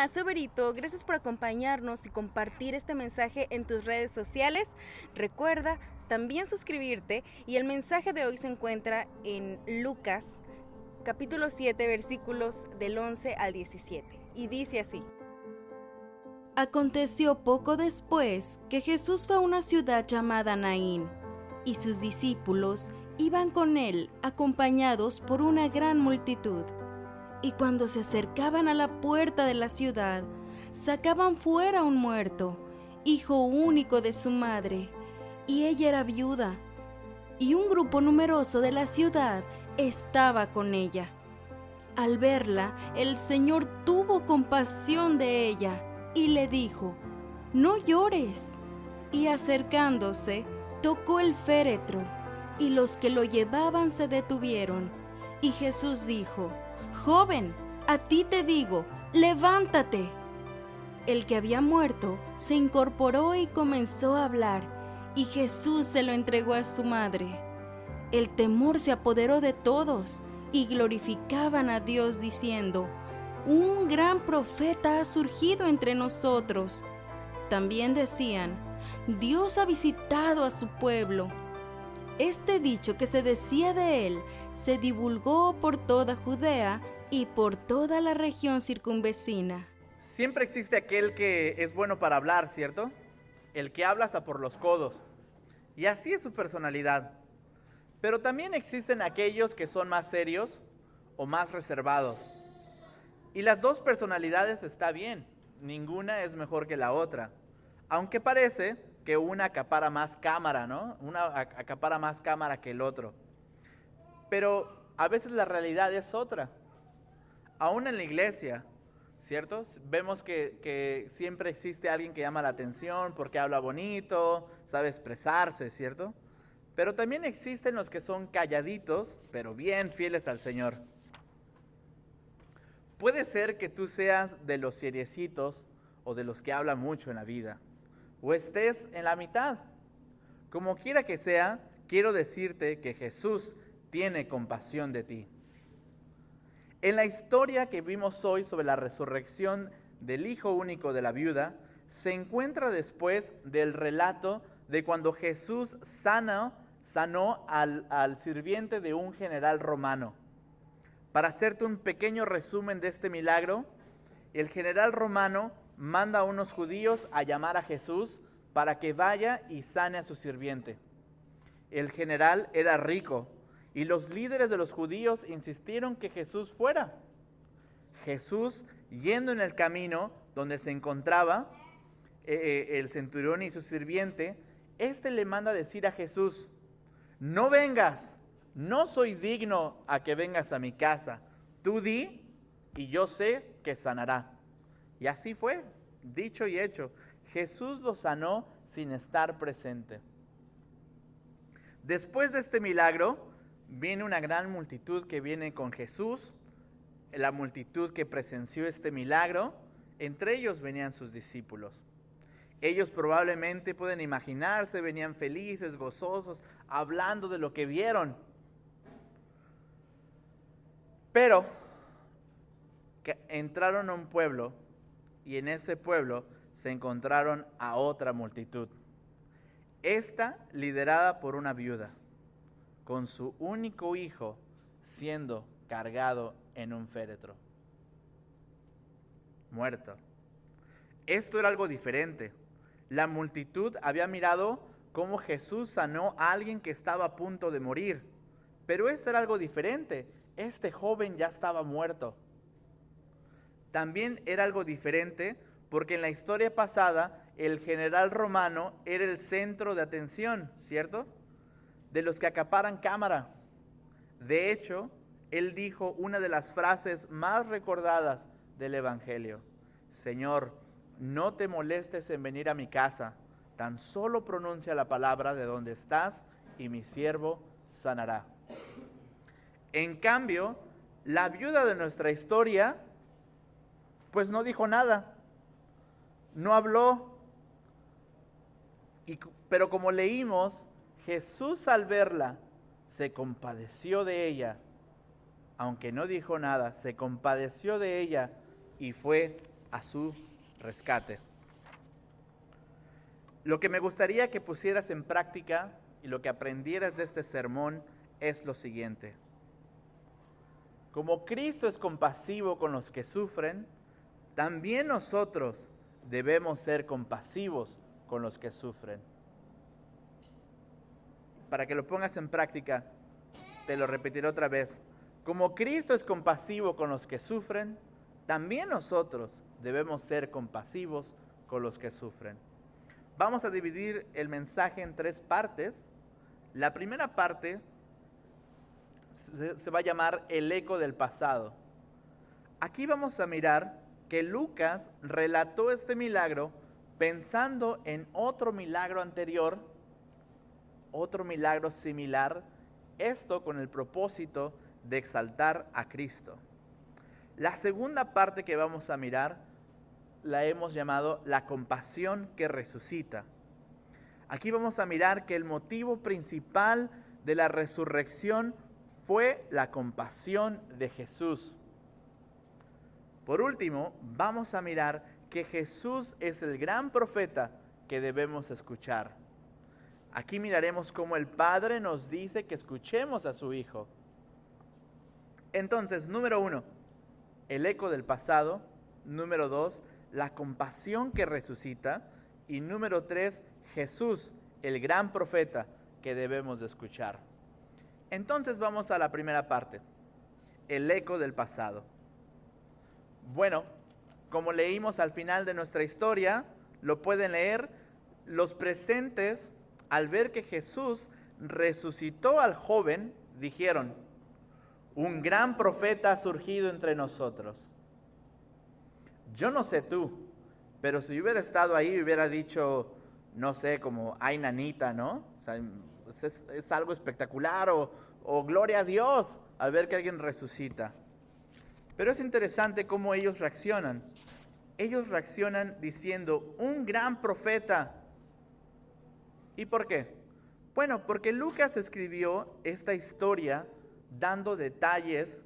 Hola, soy Berito. Gracias por acompañarnos y compartir este mensaje en tus redes sociales. Recuerda también suscribirte y el mensaje de hoy se encuentra en Lucas, capítulo 7, versículos del 11 al 17. Y dice así. Aconteció poco después que Jesús fue a una ciudad llamada Naín, y sus discípulos iban con él acompañados por una gran multitud. Y cuando se acercaban a la puerta de la ciudad, sacaban fuera un muerto, hijo único de su madre, y ella era viuda, y un grupo numeroso de la ciudad estaba con ella. Al verla, el Señor tuvo compasión de ella y le dijo: «No llores». Y acercándose, tocó el féretro, y los que lo llevaban se detuvieron. Y Jesús dijo: «Joven, a ti te digo, levántate». El que había muerto se incorporó y comenzó a hablar, y Jesús se lo entregó a su madre. El temor se apoderó de todos, y glorificaban a Dios diciendo: «Un gran profeta ha surgido entre nosotros». También decían: «Dios ha visitado a su pueblo». Este dicho que se decía de él se divulgó por toda Judea y por toda la región circunvecina. Siempre existe aquel que es bueno para hablar, ¿cierto? El que habla hasta por los codos. Y así es su personalidad. Pero también existen aquellos que son más serios o más reservados. Y las dos personalidades está bien, ninguna es mejor que la otra. Aunque parece que una acapara más cámara, ¿no? Una acapara más cámara que el otro. Pero a veces la realidad es otra. Aún en la iglesia, ¿cierto? Vemos que siempre existe alguien que llama la atención porque habla bonito, sabe expresarse, ¿cierto? Pero también existen los que son calladitos, pero bien fieles al Señor. Puede ser que tú seas de los seriecitos o de los que hablan mucho en la vida, o estés en la mitad. Como quiera que sea, quiero decirte que Jesús tiene compasión de ti. En la historia que vimos hoy sobre la resurrección del hijo único de la viuda, se encuentra después del relato de cuando Jesús sanó al sirviente de un general romano. Para hacerte un pequeño resumen de este milagro, el general romano manda a unos judíos a llamar a Jesús para que vaya y sane a su sirviente. El general era rico y los líderes de los judíos insistieron que Jesús fuera. Jesús, yendo en el camino donde se encontraba el centurión y su sirviente, le manda decir a Jesús: «No vengas, no soy digno a que vengas a mi casa. Tú di y yo sé que sanará». Y así fue, dicho y hecho. Jesús lo sanó sin estar presente. Después de este milagro, viene una gran multitud que viene con Jesús, la multitud que presenció este milagro, entre ellos venían sus discípulos. Ellos probablemente pueden imaginarse, venían felices, gozosos, hablando de lo que vieron. Pero entraron a un pueblo y en ese pueblo se encontraron a otra multitud. Esta liderada por una viuda, con su único hijo siendo cargado en un féretro, muerto. Esto era algo diferente. La multitud había mirado cómo Jesús sanó a alguien que estaba a punto de morir, pero esto era algo diferente. Este joven ya estaba muerto. También era algo diferente porque en la historia pasada el general romano era el centro de atención, ¿cierto? De los que acaparan cámara. De hecho, él dijo una de las frases más recordadas del Evangelio: «Señor, no te molestes en venir a mi casa, tan solo pronuncia la palabra de donde estás y mi siervo sanará». En cambio, la viuda de nuestra historia, pues no dijo nada, no habló. Pero como leímos, Jesús al verla se compadeció de ella, aunque no dijo nada, se compadeció de ella y fue a su rescate. Lo que me gustaría que pusieras en práctica y lo que aprendieras de este sermón es lo siguiente. Como Cristo es compasivo con los que sufren, también nosotros debemos ser compasivos con los que sufren. Para que lo pongas en práctica, te lo repetiré otra vez. Como Cristo es compasivo con los que sufren, también nosotros debemos ser compasivos con los que sufren. Vamos a dividir el mensaje en 3 partes. La primera parte se va a llamar el eco del pasado. Aquí vamos a mirar que Lucas relató este milagro pensando en otro milagro anterior, otro milagro similar, esto con el propósito de exaltar a Cristo. La segunda parte que vamos a mirar la hemos llamado la compasión que resucita. Aquí vamos a mirar que el motivo principal de la resurrección fue la compasión de Jesús. Por último, vamos a mirar que Jesús es el gran profeta que debemos escuchar. Aquí miraremos cómo el Padre nos dice que escuchemos a su Hijo. Entonces, número 1, el eco del pasado. Número 2, la compasión que resucita. Y número 3, Jesús, el gran profeta que debemos de escuchar. Entonces vamos a la primera parte, el eco del pasado. Bueno, como leímos al final de nuestra historia, lo pueden leer, los presentes, al ver que Jesús resucitó al joven, dijeron: un gran profeta ha surgido entre nosotros. Yo no sé tú, pero si hubiera estado ahí, hubiera dicho, no sé, como, ay, nanita, ¿no? O sea, es algo espectacular o gloria a Dios al ver que alguien resucita. Pero es interesante cómo ellos reaccionan. Ellos reaccionan diciendo, un gran profeta. ¿Y por qué? Bueno, porque Lucas escribió esta historia dando detalles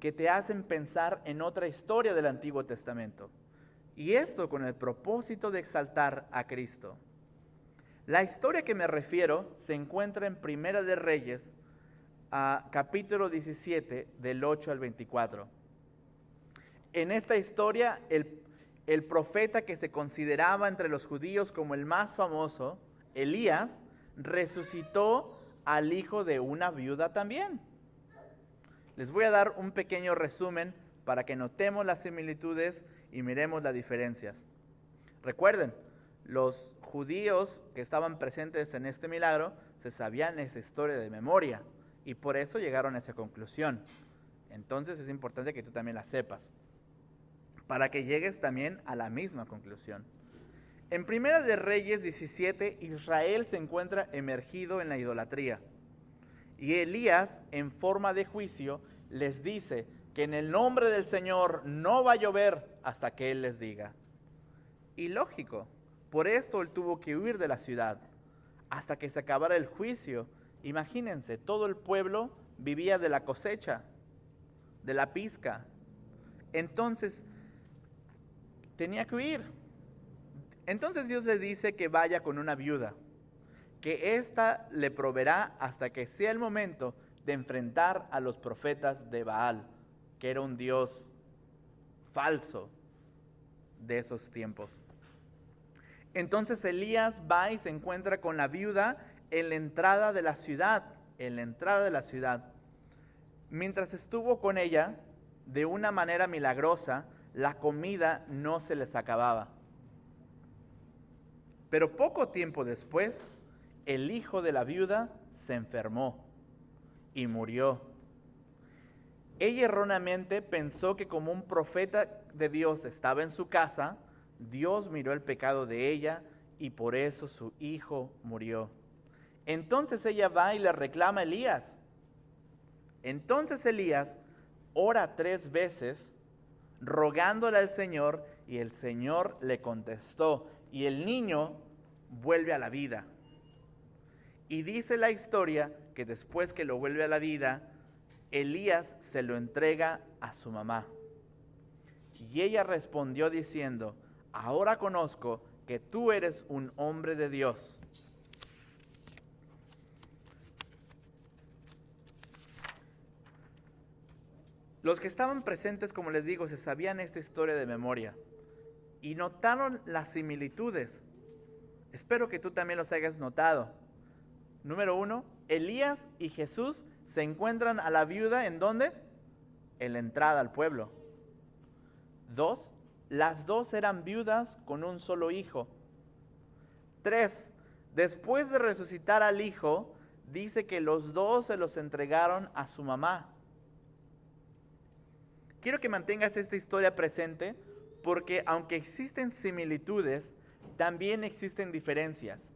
que te hacen pensar en otra historia del Antiguo Testamento. Y esto con el propósito de exaltar a Cristo. La historia que me refiero se encuentra en Primera de Reyes, capítulo 17, del 8 al 24. En esta historia, el profeta que se consideraba entre los judíos como el más famoso, Elías, resucitó al hijo de una viuda también. Les voy a dar un pequeño resumen para que notemos las similitudes y miremos las diferencias. Recuerden, los judíos que estaban presentes en este milagro se sabían esa historia de memoria y por eso llegaron a esa conclusión. Entonces es importante que tú también la sepas, para que llegues también a la misma conclusión. En Primera de Reyes 17, Israel se encuentra emergido en la idolatría. Y Elías, en forma de juicio, les dice que en el nombre del Señor no va a llover hasta que Él les diga. Y lógico, por esto Él tuvo que huir de la ciudad hasta que se acabara el juicio. Imagínense, todo el pueblo vivía de la cosecha, de la pizca. Entonces, tenía que huir. Entonces Dios le dice que vaya con una viuda, que ésta le proveerá hasta que sea el momento de enfrentar a los profetas de Baal, que era un dios falso de esos tiempos. Entonces Elías va y se encuentra con la viuda en la entrada de la ciudad, Mientras estuvo con ella, de una manera milagrosa, la comida no se les acababa. Pero poco tiempo después, el hijo de la viuda se enfermó y murió. Ella erróneamente pensó que como un profeta de Dios estaba en su casa, Dios miró el pecado de ella y por eso su hijo murió. Entonces ella va y le reclama a Elías. Entonces Elías ora 3 veces rogándole al Señor y el Señor le contestó y el niño vuelve a la vida. Y dice la historia que después que lo vuelve a la vida, Elías se lo entrega a su mamá. Y ella respondió diciendo: ahora conozco que tú eres un hombre de Dios. Los que estaban presentes, como les digo, se sabían esta historia de memoria y notaron las similitudes. Espero que tú también los hayas notado. Número 1, Elías y Jesús se encuentran a la viuda, ¿en dónde? En la entrada al pueblo. 2, las dos eran viudas con un solo hijo. 3, después de resucitar al hijo, dice que los dos se los entregaron a su mamá. Quiero que mantengas esta historia presente porque aunque existen similitudes, también existen diferencias.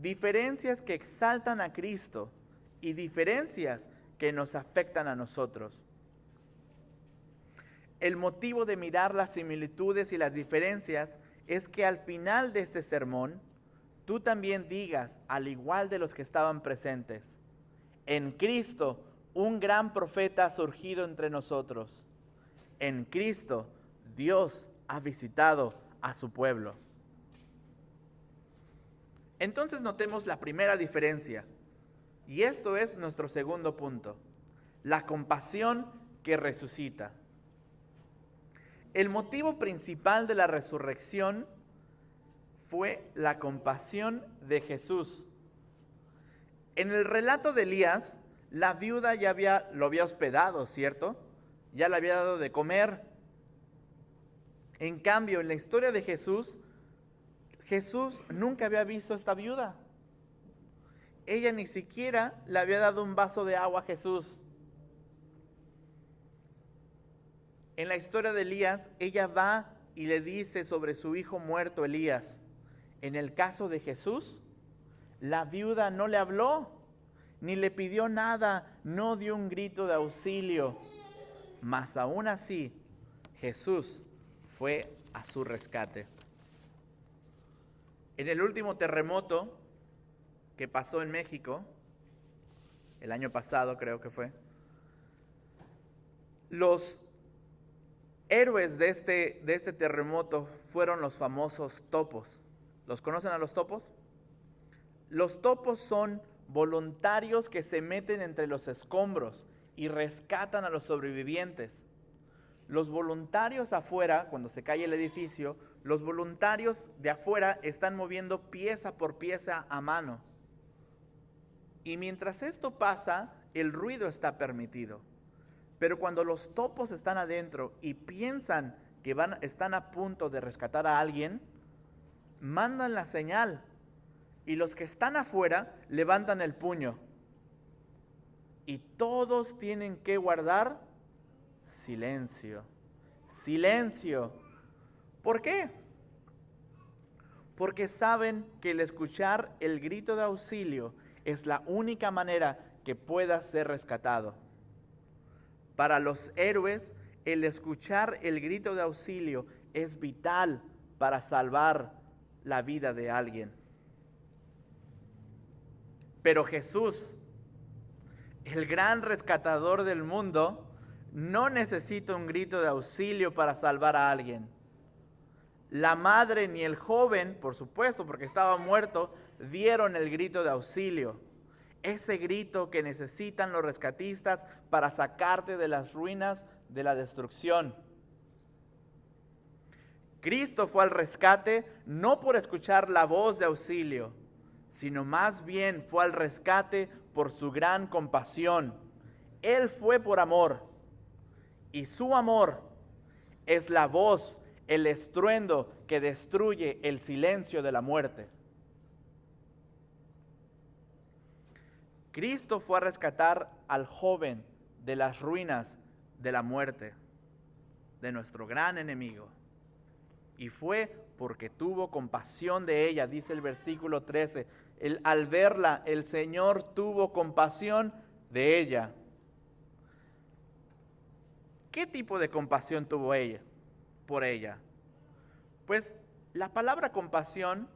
Diferencias que exaltan a Cristo y diferencias que nos afectan a nosotros. El motivo de mirar las similitudes y las diferencias es que al final de este sermón, tú también digas, al igual de los que estaban presentes: en Cristo un gran profeta ha surgido entre nosotros. En Cristo Dios ha visitado a su pueblo. Entonces notemos la primera diferencia, y esto es nuestro segundo punto: la compasión que resucita. El motivo principal de la resurrección fue la compasión de Jesús. En el relato de Elías, la viuda lo había hospedado, ¿cierto? Ya le había dado de comer. En cambio, en la historia de Jesús, Jesús nunca había visto a esta viuda. Ella ni siquiera le había dado un vaso de agua a Jesús. En la historia de Elías, ella va y le dice sobre su hijo muerto Elías. En el caso de Jesús, la viuda no le habló, ni le pidió nada, no dio un grito de auxilio. Mas aún así, Jesús fue a su rescate. En el último terremoto que pasó en México, el año pasado creo que fue, los héroes de este terremoto fueron los famosos topos. ¿Los conocen a los topos? Los topos son voluntarios que se meten entre los escombros y rescatan a los sobrevivientes. Los voluntarios afuera, cuando se cae el edificio, los voluntarios de afuera están moviendo pieza por pieza a mano. Y mientras esto pasa, el ruido está permitido. Pero cuando los topos están adentro y piensan que están a punto de rescatar a alguien, mandan la señal y los que están afuera levantan el puño. Y todos tienen que guardar silencio. Silencio. ¿Por qué? Porque saben que el escuchar el grito de auxilio es la única manera que pueda ser rescatado. Para los héroes, el escuchar el grito de auxilio es vital para salvar la vida de alguien. Pero Jesús, el gran rescatador del mundo, no necesita un grito de auxilio para salvar a alguien. La madre ni el joven, por supuesto, porque estaba muerto, dieron el grito de auxilio. Ese grito que necesitan los rescatistas para sacarte de las ruinas de la destrucción. Cristo fue al rescate no por escuchar la voz de auxilio, sino más bien fue al rescate por su gran compasión. Él fue por amor, y su amor es la voz, el estruendo que destruye el silencio de la muerte. Cristo fue a rescatar al joven de las ruinas de la muerte, de nuestro gran enemigo. Y fue porque tuvo compasión de ella, dice el versículo 13. Al verla, el Señor tuvo compasión de ella. ¿Qué tipo de compasión tuvo ella por ella? Pues la palabra compasión,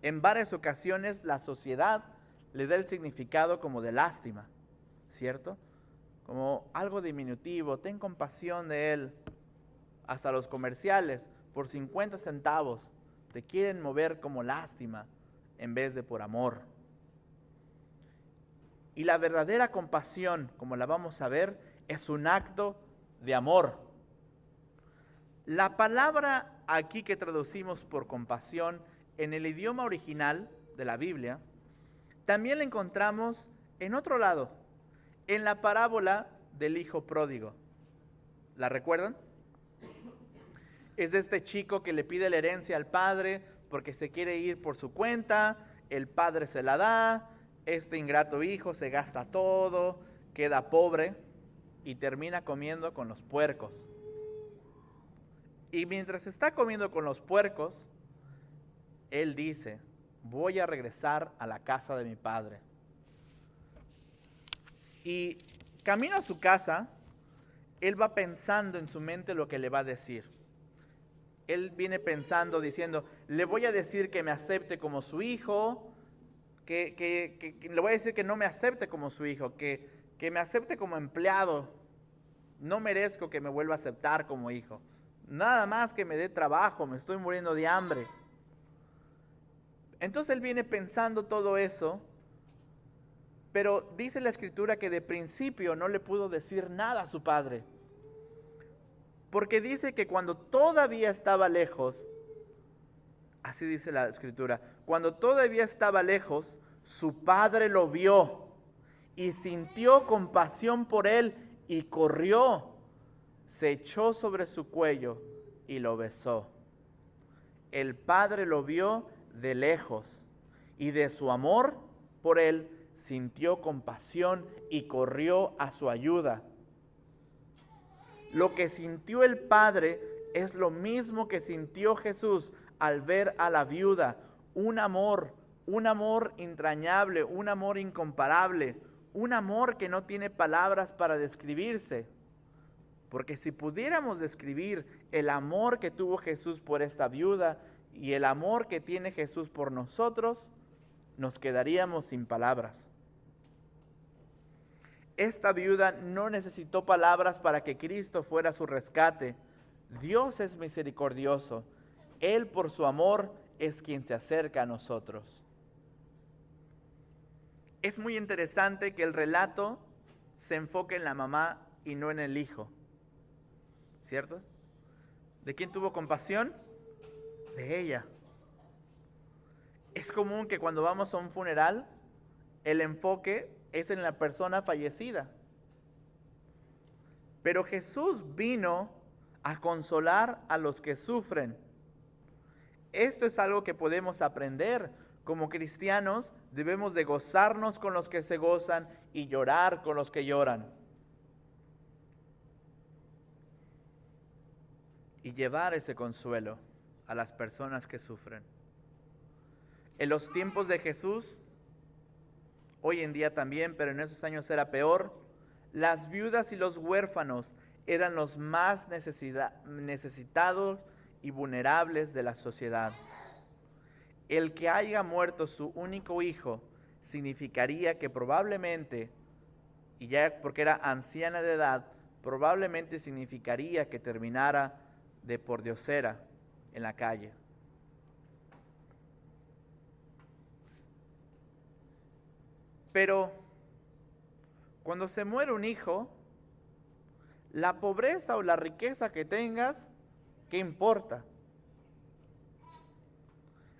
en varias ocasiones la sociedad le da el significado como de lástima, ¿cierto? Como algo diminutivo, ten compasión de él. hasta los comerciales, por 50 centavos, te quieren mover como lástima en vez de por amor. Y la verdadera compasión, como la vamos a ver, es un acto de amor. La palabra aquí que traducimos por compasión en el idioma original de la Biblia, también la encontramos en otro lado, en la parábola del hijo pródigo. ¿La recuerdan? Es de este chico que le pide la herencia al padre porque se quiere ir por su cuenta, el padre se la da, este ingrato hijo se gasta todo, queda pobre y termina comiendo con los puercos. Y mientras está comiendo con los puercos, él dice, voy a regresar a la casa de mi padre. Y camino a su casa, él va pensando en su mente lo que le va a decir. Él viene pensando, diciendo, le voy a decir que me acepte como su hijo, que le voy a decir que no me acepte como su hijo, que me acepte como empleado. No merezco que me vuelva a aceptar como hijo. Nada más que me dé trabajo, me estoy muriendo de hambre. Entonces él viene pensando todo eso, pero dice la Escritura que de principio no le pudo decir nada a su padre. Porque dice que cuando todavía estaba lejos, así dice la Escritura, cuando todavía estaba lejos, su padre lo vio y sintió compasión por él y corrió, se echó sobre su cuello y lo besó. El padre lo vio de lejos y de su amor por él sintió compasión y corrió a su ayuda. Lo que sintió el padre es lo mismo que sintió Jesús al ver a la viuda. Un amor entrañable, un amor incomparable, un amor que no tiene palabras para describirse. Porque si pudiéramos describir el amor que tuvo Jesús por esta viuda y el amor que tiene Jesús por nosotros, nos quedaríamos sin palabras. Esta viuda no necesitó palabras para que Cristo fuera su rescate. Dios es misericordioso. Él por su amor es quien se acerca a nosotros. Es muy interesante que el relato se enfoque en la mamá y no en el hijo. ¿Cierto? ¿De quién tuvo compasión? De ella. Es común que cuando vamos a un funeral, el enfoque es en la persona fallecida. Pero Jesús vino a consolar a los que sufren. Esto es algo que podemos aprender. Como cristianos debemos de gozarnos con los que se gozan y llorar con los que lloran. Y llevar ese consuelo a las personas que sufren. En los tiempos de Jesús, hoy en día también, pero en esos años era peor, las viudas y los huérfanos eran los más necesitados y vulnerables de la sociedad. El que haya muerto su único hijo significaría que probablemente, y ya porque era anciana de edad, probablemente significaría que terminara de pordiosera en la calle. Pero cuando se muere un hijo, la pobreza o la riqueza que tengas, ¿qué importa?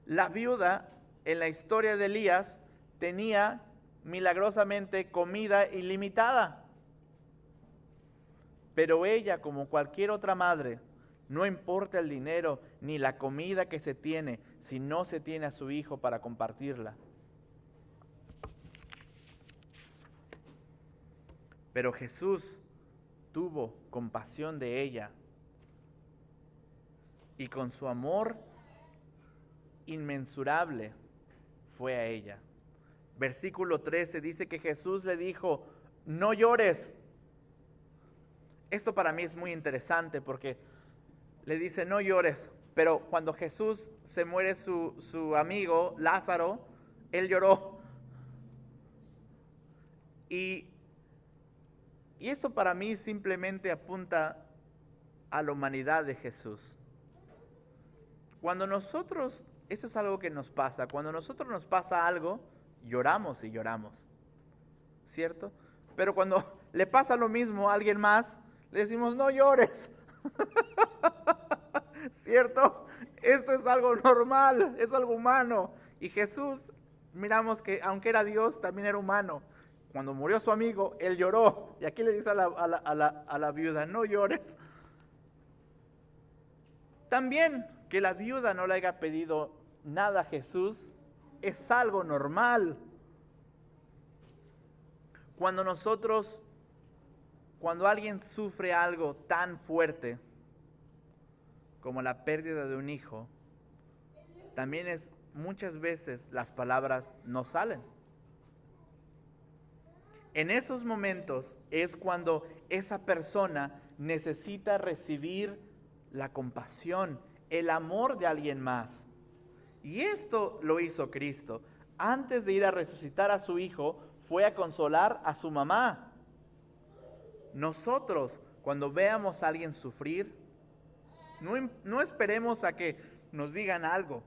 La viuda en la historia de Elías tenía milagrosamente comida ilimitada. Pero ella, como cualquier otra madre, no importa el dinero ni la comida que se tiene, si no se tiene a su hijo para compartirla. Pero Jesús tuvo compasión de ella y con su amor inmensurable fue a ella. Versículo 13 dice que Jesús le dijo, no llores. Esto para mí es muy interesante porque le dice, no llores. Pero cuando Jesús se muere su amigo Lázaro, él lloró. Y esto para mí simplemente apunta a la humanidad de Jesús. Cuando nosotros, eso es algo que nos pasa, cuando a nosotros nos pasa algo, lloramos y lloramos, ¿cierto? Pero cuando le pasa lo mismo a alguien más, le decimos, no llores, ¿cierto? Esto es algo normal, es algo humano. Y Jesús, miramos que aunque era Dios, también era humano. Cuando murió su amigo, él lloró. Y aquí le dice a la viuda, no llores. También que la viuda no le haya pedido nada a Jesús es algo normal. Cuando alguien sufre algo tan fuerte como la pérdida de un hijo, también muchas veces las palabras no salen. En esos momentos es cuando esa persona necesita recibir la compasión, el amor de alguien más. Y esto lo hizo Cristo. Antes de ir a resucitar a su hijo, fue a consolar a su mamá. Nosotros, cuando veamos a alguien sufrir, no esperemos a que nos digan algo.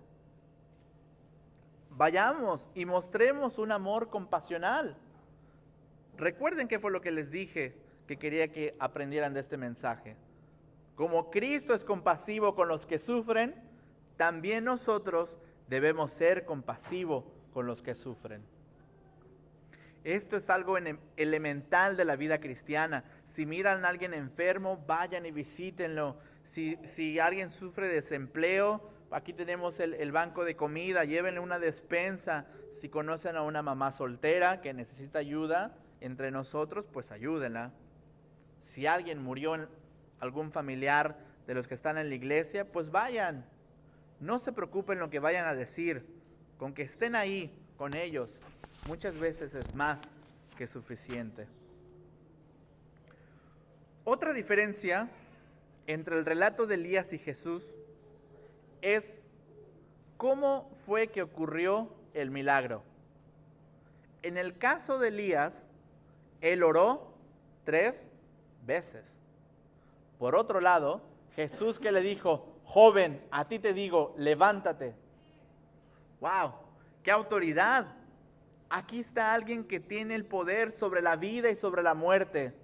Vayamos y mostremos un amor compasional. Recuerden qué fue lo que les dije que quería que aprendieran de este mensaje. Como Cristo es compasivo con los que sufren, también nosotros debemos ser compasivos con los que sufren. Esto es algo elemental de la vida cristiana. Si miran a alguien enfermo, vayan y visítenlo. Si alguien sufre desempleo, aquí tenemos el banco de comida, llévenle una despensa. Si conocen a una mamá soltera que necesita ayuda entre nosotros, pues ayúdenla. Si alguien murió, algún familiar de los que están en la iglesia, pues vayan. No se preocupen lo que vayan a decir. Con que estén ahí con ellos, muchas veces es más que suficiente. Otra diferencia entre el relato de Elías y Jesús es cómo fue que ocurrió el milagro. En el caso de Elías, él oró 3 veces. Por otro lado, Jesús que le dijo, joven, a ti te digo, levántate. ¡Wow! ¡Qué autoridad! Aquí está alguien que tiene el poder sobre la vida y sobre la muerte.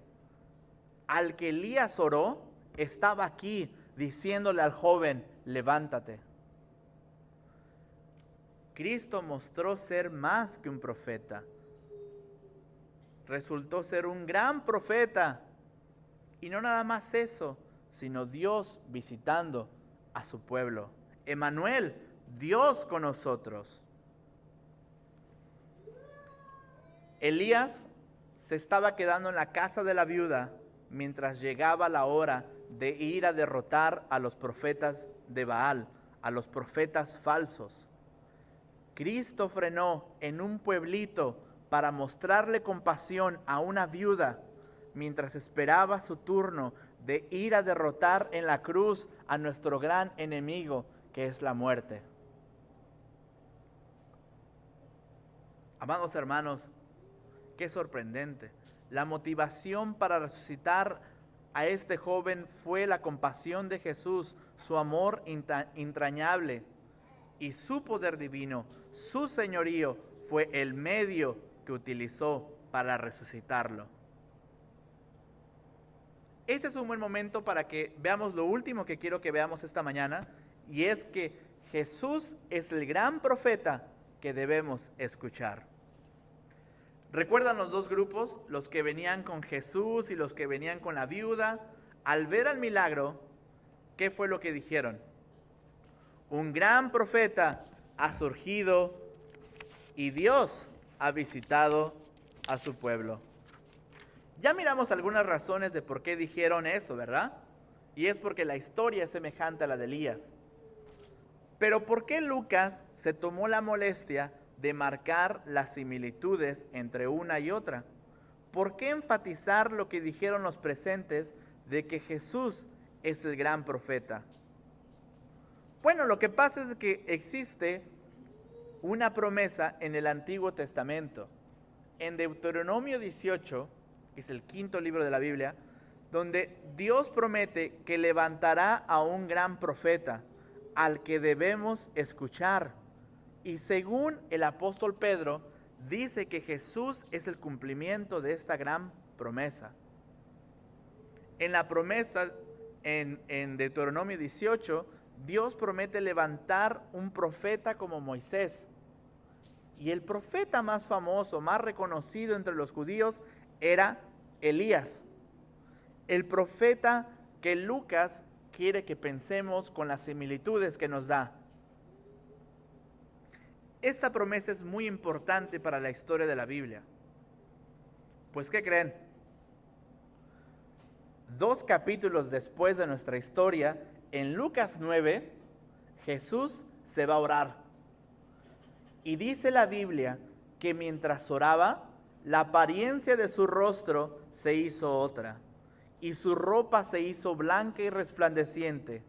Al que Elías oró, estaba aquí diciéndole al joven, levántate. Cristo mostró ser más que un profeta. Resultó ser un gran profeta. Y no nada más eso, sino Dios visitando a su pueblo. Emmanuel, Dios con nosotros. Elías se estaba quedando en la casa de la viuda mientras llegaba la hora de ir a derrotar a los profetas de Baal, a los profetas falsos. Cristo frenó en un pueblito para mostrarle compasión a una viuda mientras esperaba su turno de ir a derrotar en la cruz a nuestro gran enemigo, que es la muerte. Amados hermanos, qué sorprendente. La motivación para resucitar a este joven fue la compasión de Jesús, su amor entrañable y su poder divino. Su señorío fue el medio que utilizó para resucitarlo. Este es un buen momento para que veamos lo último que quiero que veamos esta mañana, y es que Jesús es el gran profeta que debemos escuchar. ¿Recuerdan los dos grupos? Los que venían con Jesús y los que venían con la viuda. Al ver el milagro, ¿qué fue lo que dijeron? Un gran profeta ha surgido y Dios ha visitado a su pueblo. Ya miramos algunas razones de por qué dijeron eso, ¿verdad? Y es porque la historia es semejante a la de Elías. Pero ¿por qué Lucas se tomó la molestia de marcar las similitudes entre una y otra? ¿Por qué enfatizar lo que dijeron los presentes de que Jesús es el gran profeta? Bueno, lo que pasa es que existe una promesa en el Antiguo Testamento. En Deuteronomio 18, que es el 5º libro de la Biblia, donde Dios promete que levantará a un gran profeta al que debemos escuchar. Y según el apóstol Pedro, dice que Jesús es el cumplimiento de esta gran promesa. En la promesa en Deuteronomio 18, Dios promete levantar un profeta como Moisés. Y el profeta más famoso, más reconocido entre los judíos, era Elías. El profeta que Lucas quiere que pensemos con las similitudes que nos da. Esta promesa es muy importante para la historia de la Biblia. Pues, ¿qué creen? 2 capítulos después de nuestra historia, en Lucas 9, Jesús se va a orar. Y dice la Biblia que mientras oraba, la apariencia de su rostro se hizo otra, y su ropa se hizo blanca y resplandeciente.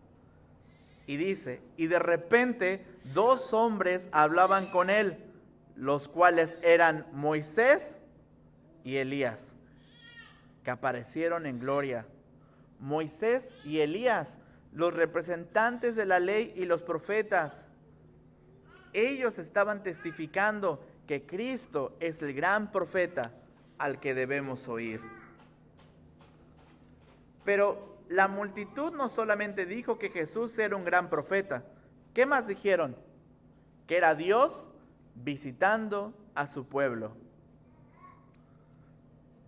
Y dice, y de repente 2 hombres hablaban con él, los cuales eran Moisés y Elías, que aparecieron en gloria. Moisés y Elías, los representantes de la ley y los profetas. Ellos estaban testificando que Cristo es el gran profeta al que debemos oír. Pero la multitud no solamente dijo que Jesús era un gran profeta. ¿Qué más dijeron? Que era Dios visitando a su pueblo.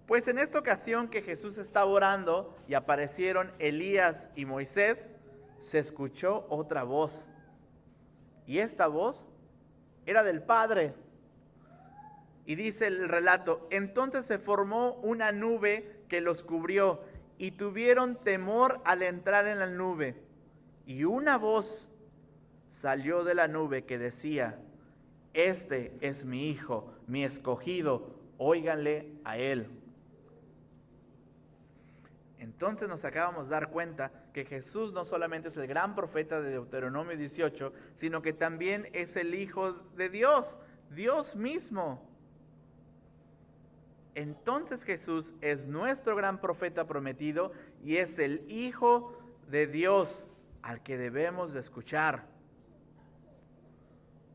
Pues en esta ocasión que Jesús estaba orando y aparecieron Elías y Moisés, se escuchó otra voz. Y esta voz era del Padre. Y dice el relato, entonces se formó una nube que los cubrió y tuvieron temor al entrar en la nube. Y una voz salió de la nube que decía, este es mi Hijo, mi escogido, óiganle a él. Entonces nos acabamos de dar cuenta que Jesús no solamente es el gran profeta de Deuteronomio 18, sino que también es el Hijo de Dios, Dios mismo. Entonces Jesús es nuestro gran profeta prometido y es el Hijo de Dios al que debemos de escuchar.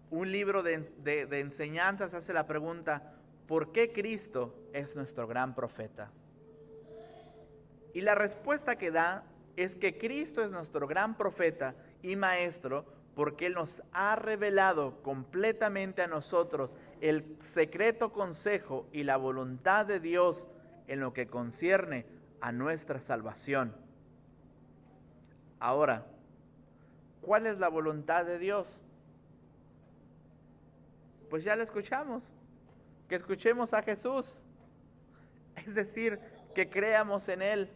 Un libro de enseñanzas hace la pregunta, ¿por qué Cristo es nuestro gran profeta? Y la respuesta que da es que Cristo es nuestro gran profeta y maestro porque Él nos ha revelado completamente a nosotros el secreto consejo y la voluntad de Dios en lo que concierne a nuestra salvación. Ahora, ¿cuál es la voluntad de Dios? Pues ya la escuchamos, que escuchemos a Jesús, es decir, que creamos en Él,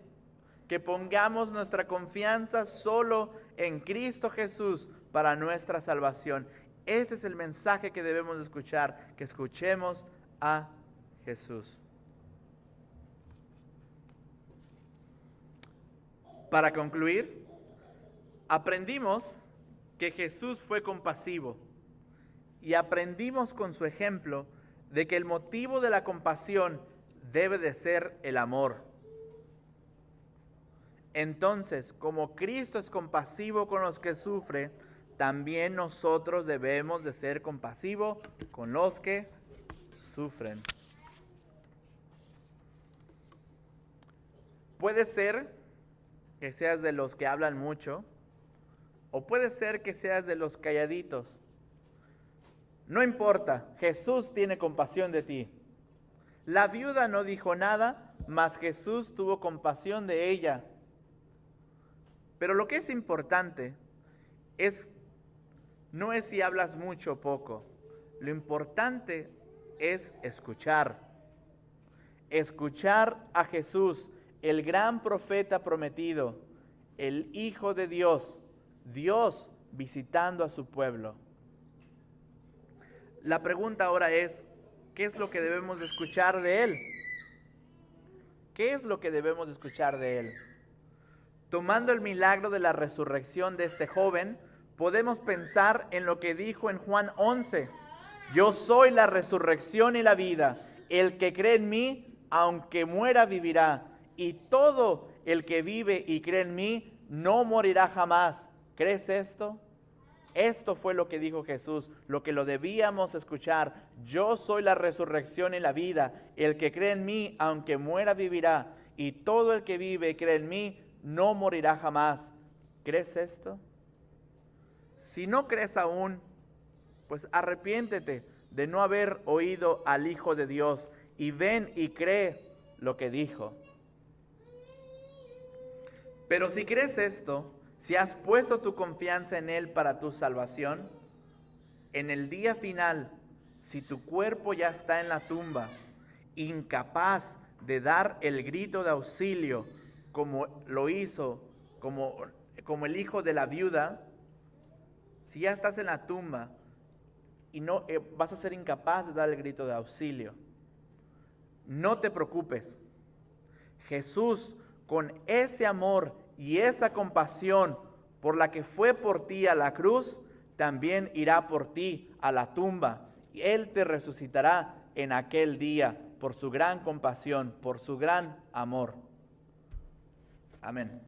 que pongamos nuestra confianza solo en Cristo Jesús para nuestra salvación. Ese es el mensaje que debemos escuchar, que escuchemos a Jesús. Para concluir, aprendimos que Jesús fue compasivo y aprendimos con su ejemplo de que el motivo de la compasión debe de ser el amor. Entonces, como Cristo es compasivo con los que sufren, también nosotros debemos de ser compasivos con los que sufren. Puede ser que seas de los que hablan mucho, o puede ser que seas de los calladitos. No importa, Jesús tiene compasión de ti. La viuda no dijo nada, mas Jesús tuvo compasión de ella. Pero lo que es importante no es si hablas mucho o poco. Lo importante es escuchar. Escuchar a Jesús, el gran profeta prometido, el Hijo de Dios, Dios visitando a su pueblo. La pregunta ahora es, ¿qué es lo que debemos de escuchar de Él? ¿Qué es lo que debemos de escuchar de Él? Tomando el milagro de la resurrección de este joven, podemos pensar en lo que dijo en Juan 11. Yo soy la resurrección y la vida. El que cree en mí, aunque muera, vivirá. Y todo el que vive y cree en mí no morirá jamás. ¿Crees esto? Esto fue lo que dijo Jesús, lo que lo debíamos escuchar. Yo soy la resurrección y la vida. El que cree en mí, aunque muera, vivirá. Y todo el que vive y cree en mí, no morirá jamás. ¿Crees esto? Si no crees aún, pues arrepiéntete de no haber oído al Hijo de Dios y ven y cree lo que dijo. Pero si crees esto, si has puesto tu confianza en Él para tu salvación, en el día final, si tu cuerpo ya está en la tumba, incapaz de dar el grito de auxilio como lo hizo, como el hijo de la viuda, si ya estás en la tumba y no vas a ser incapaz de dar el grito de auxilio, no te preocupes. Jesús, con ese amor y esa compasión por la que fue por ti a la cruz, también irá por ti a la tumba. Y Él te resucitará en aquel día por su gran compasión, por su gran amor. Amén.